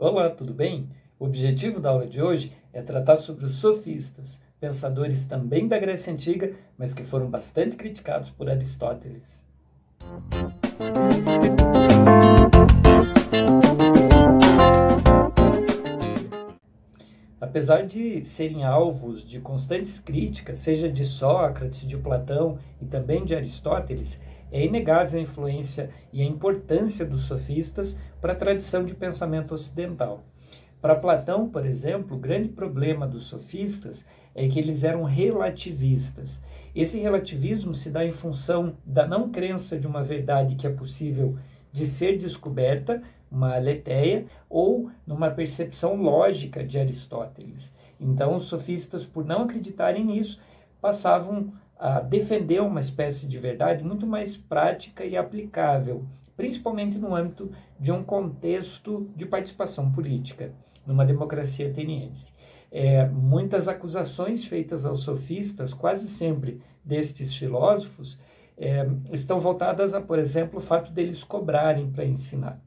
Olá, tudo bem? O objetivo da aula de hoje é tratar sobre os sofistas, pensadores também da Grécia Antiga, mas que foram bastante criticados por Aristóteles. Apesar de serem alvos de constantes críticas, seja de Sócrates, de Platão e também de Aristóteles, é inegável a influência e a importância dos sofistas para a tradição de pensamento ocidental. Para Platão, por exemplo, o grande problema dos sofistas é que eles eram relativistas. Esse relativismo se dá em função da não crença de uma verdade que é possível de ser descoberta, uma aletheia, ou numa percepção lógica de Aristóteles. Então, os sofistas, por não acreditarem nisso, passavam a defender uma espécie de verdade muito mais prática e aplicável, principalmente no âmbito de um contexto de participação política, numa democracia ateniense. Muitas acusações feitas aos sofistas, quase sempre destes filósofos, estão voltadas a, por exemplo, o fato deles cobrarem para ensinar.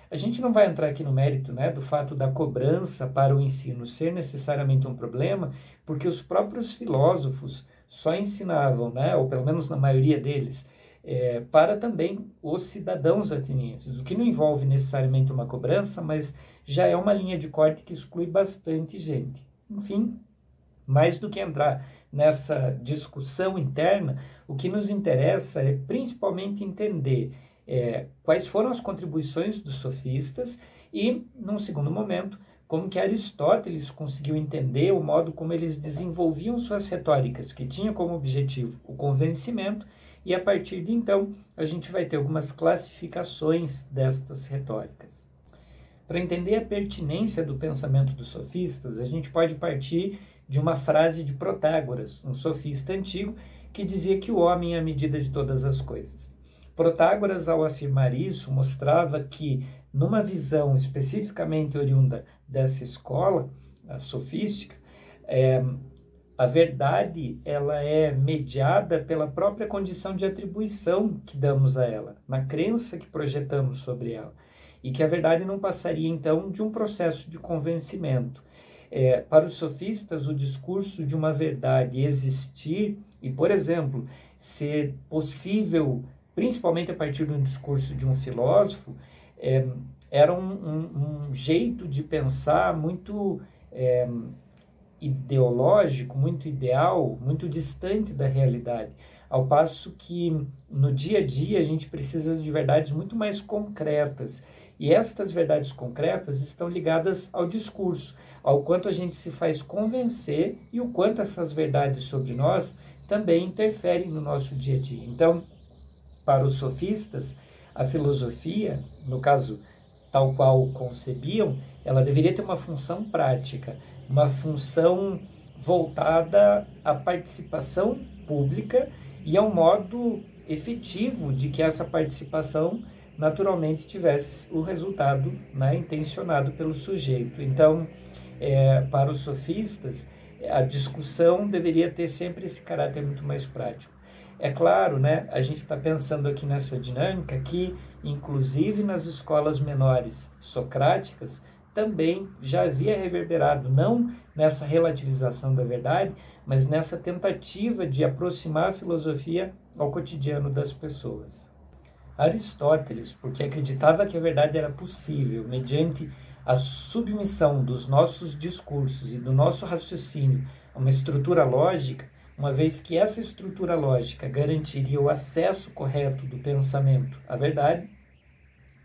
A gente não vai entrar aqui no mérito, do fato da cobrança para o ensino ser necessariamente um problema, porque os próprios filósofos só ensinavam, ou pelo menos na maioria deles, para também os cidadãos atenienses, o que não envolve necessariamente uma cobrança, mas já é uma linha de corte que exclui bastante gente. Enfim, mais do que entrar nessa discussão interna, o que nos interessa é principalmente entender quais foram as contribuições dos sofistas e, num segundo momento, como que Aristóteles conseguiu entender o modo como eles desenvolviam suas retóricas, que tinha como objetivo o convencimento, e a partir de então a gente vai ter algumas classificações destas retóricas. Para entender a pertinência do pensamento dos sofistas, a gente pode partir de uma frase de Protágoras, um sofista antigo, que dizia que o homem é a medida de todas as coisas. Protágoras, ao afirmar isso, mostrava que, numa visão especificamente oriunda dessa escola, a sofística, a verdade ela é mediada pela própria condição de atribuição que damos a ela, na crença que projetamos sobre ela, e que a verdade não passaria, então, de um processo de convencimento. Para os sofistas, o discurso de uma verdade existir e, por exemplo, ser possível, principalmente a partir de um discurso de um filósofo, era um jeito de pensar muito ideológico, muito ideal, muito distante da realidade, ao passo que no dia a dia a gente precisa de verdades muito mais concretas, e estas verdades concretas estão ligadas ao discurso, ao quanto a gente se faz convencer e o quanto essas verdades sobre nós também interferem no nosso dia a dia. Então, para os sofistas, a filosofia, no caso tal qual concebiam, ela deveria ter uma função prática, uma função voltada à participação pública e ao modo efetivo de que essa participação naturalmente tivesse o resultado intencionado pelo sujeito. Então, para os sofistas, a discussão deveria ter sempre esse caráter muito mais prático. É claro, a gente está pensando aqui nessa dinâmica que, inclusive nas escolas menores socráticas, também já havia reverberado, não nessa relativização da verdade, mas nessa tentativa de aproximar a filosofia ao cotidiano das pessoas. Aristóteles, porque acreditava que a verdade era possível, mediante a submissão dos nossos discursos e do nosso raciocínio a uma estrutura lógica, uma vez que essa estrutura lógica garantiria o acesso correto do pensamento à verdade,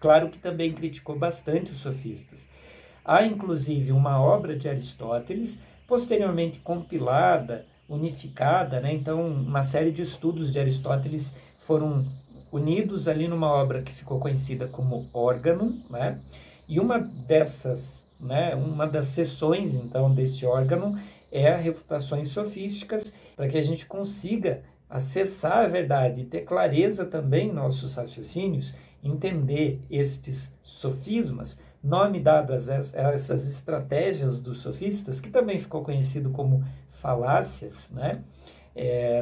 claro que também criticou bastante os sofistas. Há, inclusive, uma obra de Aristóteles, posteriormente compilada, unificada, então uma série de estudos de Aristóteles foram unidos ali numa obra que ficou conhecida como Órgano, e uma dessas, uma das seções, então, desse órgão é a Refutações Sofísticas, para que a gente consiga acessar a verdade e ter clareza também em nossos raciocínios, entender estes sofismas, nome dado a essas estratégias dos sofistas, que também ficou conhecido como falácias,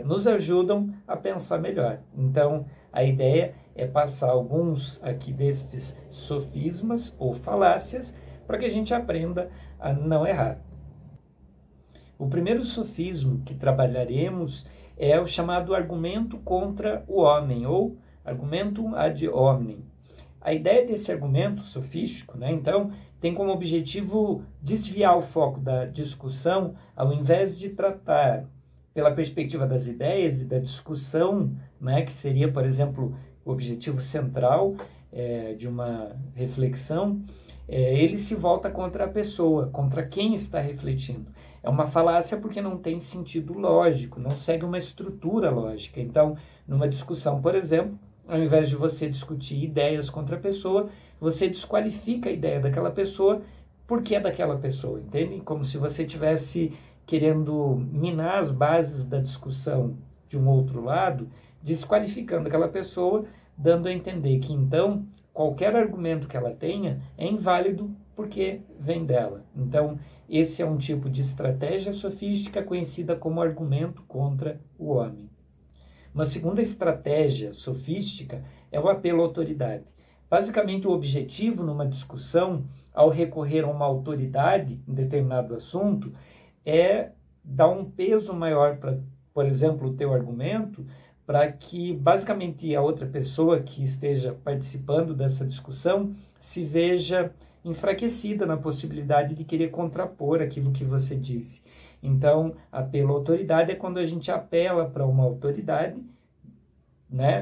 nos ajudam a pensar melhor. Então, a ideia é passar alguns aqui destes sofismas ou falácias para que a gente aprenda a não errar. O primeiro sofismo que trabalharemos é o chamado argumento contra o homem, ou argumentum ad hominem. A ideia desse argumento sofístico, então, tem como objetivo desviar o foco da discussão, ao invés de tratar pela perspectiva das ideias e da discussão, que seria, por exemplo, o objetivo central de uma reflexão, ele se volta contra a pessoa, contra quem está refletindo. É uma falácia porque não tem sentido lógico, não segue uma estrutura lógica. Então, numa discussão, por exemplo, ao invés de você discutir ideias contra a pessoa, você desqualifica a ideia daquela pessoa porque é daquela pessoa, entende? Como se você estivesse querendo minar as bases da discussão de um outro lado, desqualificando aquela pessoa, dando a entender que, então, qualquer argumento que ela tenha é inválido porque vem dela. Então, esse é um tipo de estratégia sofística conhecida como argumento contra o homem. Uma segunda estratégia sofística é o apelo à autoridade. Basicamente, o objetivo numa discussão, ao recorrer a uma autoridade em determinado assunto, é dar um peso maior para, por exemplo, o teu argumento, para que, basicamente, a outra pessoa que esteja participando dessa discussão se veja enfraquecida na possibilidade de querer contrapor aquilo que você disse. Então, apelo à autoridade é quando a gente apela para uma autoridade,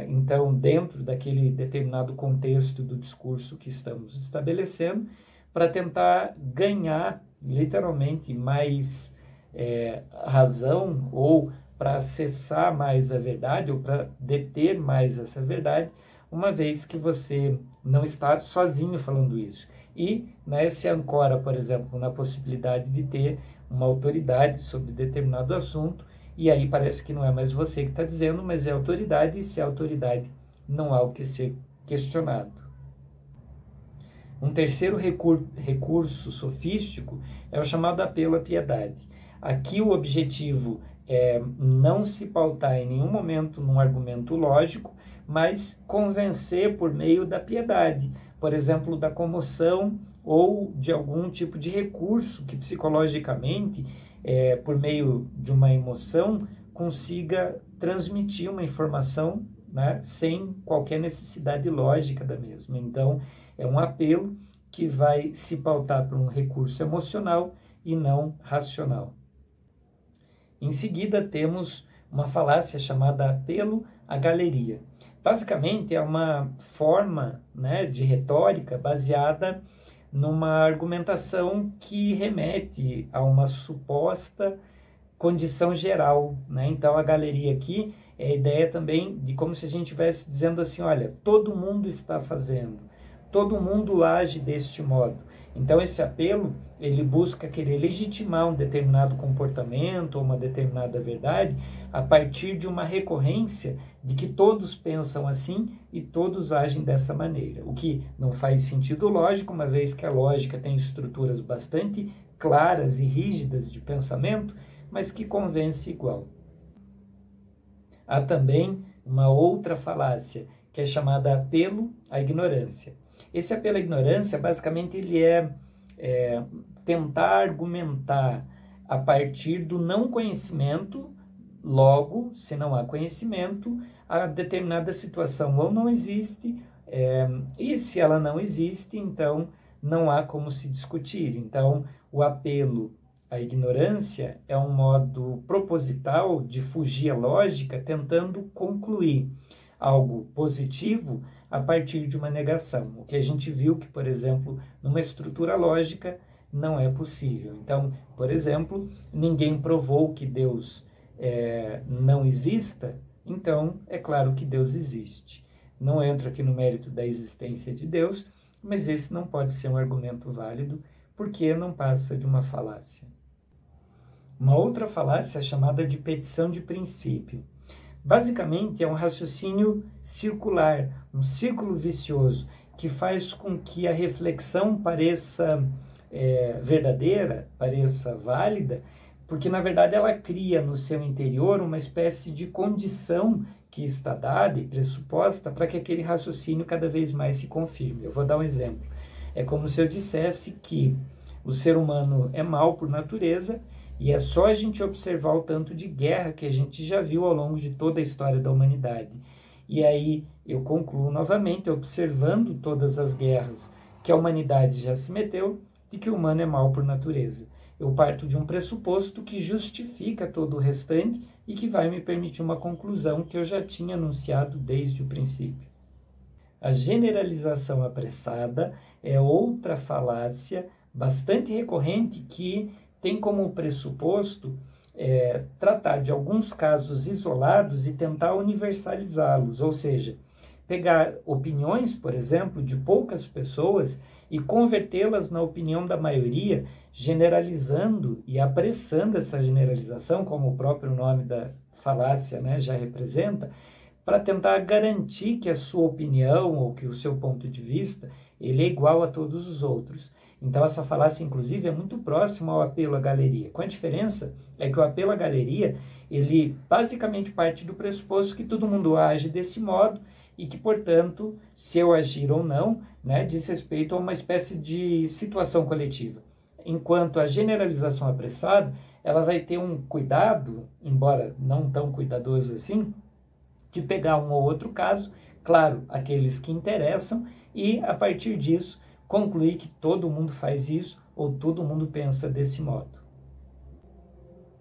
então, dentro daquele determinado contexto do discurso que estamos estabelecendo, para tentar ganhar, literalmente, mais razão, ou para acessar mais a verdade, ou para deter mais essa verdade, uma vez que você não está sozinho falando isso. E se ancora, por exemplo, na possibilidade de ter uma autoridade sobre determinado assunto, e aí parece que não é mais você que está dizendo, mas é a autoridade, e se é autoridade, não há o que ser questionado. Um terceiro recurso sofístico é o chamado apelo à piedade. Aqui o objetivo é não se pautar em nenhum momento num argumento lógico, mas convencer por meio da piedade, por exemplo, da comoção ou de algum tipo de recurso que psicologicamente, por meio de uma emoção, consiga transmitir uma informação, sem qualquer necessidade lógica da mesma. Então, é um apelo que vai se pautar por um recurso emocional e não racional. Em seguida, temos uma falácia chamada apelo à galeria. Basicamente, é uma forma de retórica baseada numa argumentação que remete a uma suposta condição geral. Então, a galeria aqui é a ideia também de como se a gente estivesse dizendo assim, olha, todo mundo está fazendo, todo mundo age deste modo. Então, esse apelo, ele busca querer legitimar um determinado comportamento ou uma determinada verdade a partir de uma recorrência de que todos pensam assim e todos agem dessa maneira, o que não faz sentido lógico, uma vez que a lógica tem estruturas bastante claras e rígidas de pensamento, mas que convence igual. Há também uma outra falácia, que é chamada apelo à ignorância. Esse apelo à ignorância, basicamente, ele é tentar argumentar a partir do não conhecimento, logo, se não há conhecimento, a determinada situação ou não existe, e se ela não existe, então não há como se discutir. Então, o apelo à ignorância é um modo proposital de fugir à lógica, tentando concluir algo positivo a partir de uma negação. O que a gente viu que, por exemplo, numa estrutura lógica não é possível. Então, por exemplo, ninguém provou que Deus não exista, então é claro que Deus existe. Não entro aqui no mérito da existência de Deus, mas esse não pode ser um argumento válido, porque não passa de uma falácia. Uma outra falácia é chamada de petição de princípio. Basicamente, é um raciocínio circular, um círculo vicioso, que faz com que a reflexão pareça verdadeira, pareça válida, porque, na verdade, ela cria no seu interior uma espécie de condição que está dada e pressuposta para que aquele raciocínio cada vez mais se confirme. Eu vou dar um exemplo. É como se eu dissesse que o ser humano é mau por natureza e é só a gente observar o tanto de guerra que a gente já viu ao longo de toda a história da humanidade. E aí eu concluo novamente, observando todas as guerras que a humanidade já se meteu, de que o humano é mau por natureza. Eu parto de um pressuposto que justifica todo o restante e que vai me permitir uma conclusão que eu já tinha anunciado desde o princípio. A generalização apressada é outra falácia bastante recorrente que tem como pressuposto tratar de alguns casos isolados e tentar universalizá-los, ou seja, pegar opiniões, por exemplo, de poucas pessoas e convertê-las na opinião da maioria, generalizando e apressando essa generalização, como o próprio nome da falácia, né, já representa, para tentar garantir que a sua opinião ou que o seu ponto de vista ele é igual a todos os outros. Então essa falácia, inclusive, é muito próxima ao apelo à galeria, com a diferença é que o apelo à galeria, ele basicamente parte do pressuposto que todo mundo age desse modo e que, portanto, se eu agir ou não, né, diz respeito a uma espécie de situação coletiva. Enquanto a generalização apressada, ela vai ter um cuidado, embora não tão cuidadoso assim, de pegar um ou outro caso, claro, aqueles que interessam, e, a partir disso, concluir que todo mundo faz isso ou todo mundo pensa desse modo.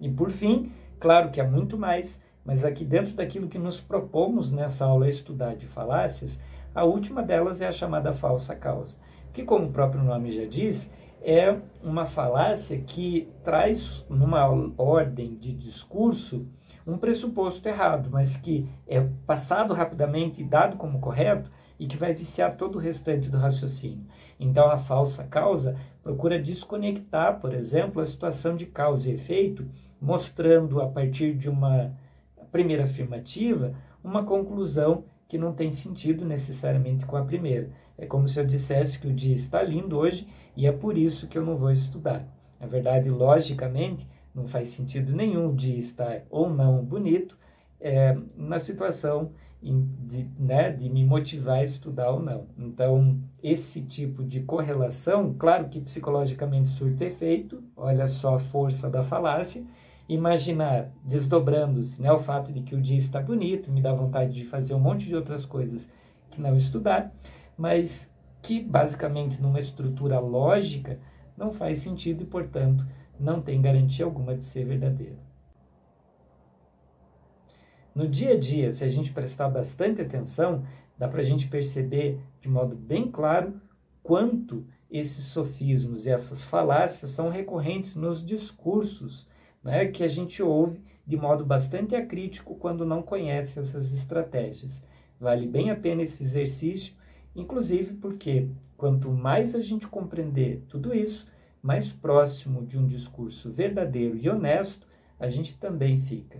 E, por fim, claro que há muito mais, mas aqui dentro daquilo que nos propomos nessa aula estudar de falácias, a última delas é a chamada falsa causa, que, como o próprio nome já diz, é uma falácia que traz, numa ordem de discurso, um pressuposto errado, mas que é passado rapidamente e dado como correto e que vai viciar todo o restante do raciocínio. Então, a falsa causa procura desconectar, por exemplo, a situação de causa e efeito, mostrando, a partir de uma primeira afirmativa, uma conclusão que não tem sentido necessariamente com a primeira. É como se eu dissesse que o dia está lindo hoje e é por isso que eu não vou estudar. Na verdade, logicamente, não faz sentido nenhum o dia estar ou não bonito na situação de me motivar a estudar ou não. Então, esse tipo de correlação, claro que psicologicamente surte efeito, olha só a força da falácia, imaginar, desdobrando-se, né, o fato de que o dia está bonito, me dá vontade de fazer um monte de outras coisas que não estudar, mas que basicamente numa estrutura lógica não faz sentido e, portanto, não tem garantia alguma de ser verdadeiro. No dia a dia, se a gente prestar bastante atenção, dá para a gente perceber de modo bem claro quanto esses sofismos e essas falácias são recorrentes nos discursos, né, que a gente ouve de modo bastante acrítico quando não conhece essas estratégias. Vale bem a pena esse exercício, inclusive porque quanto mais a gente compreender tudo isso, mais próximo de um discurso verdadeiro e honesto a gente também fica.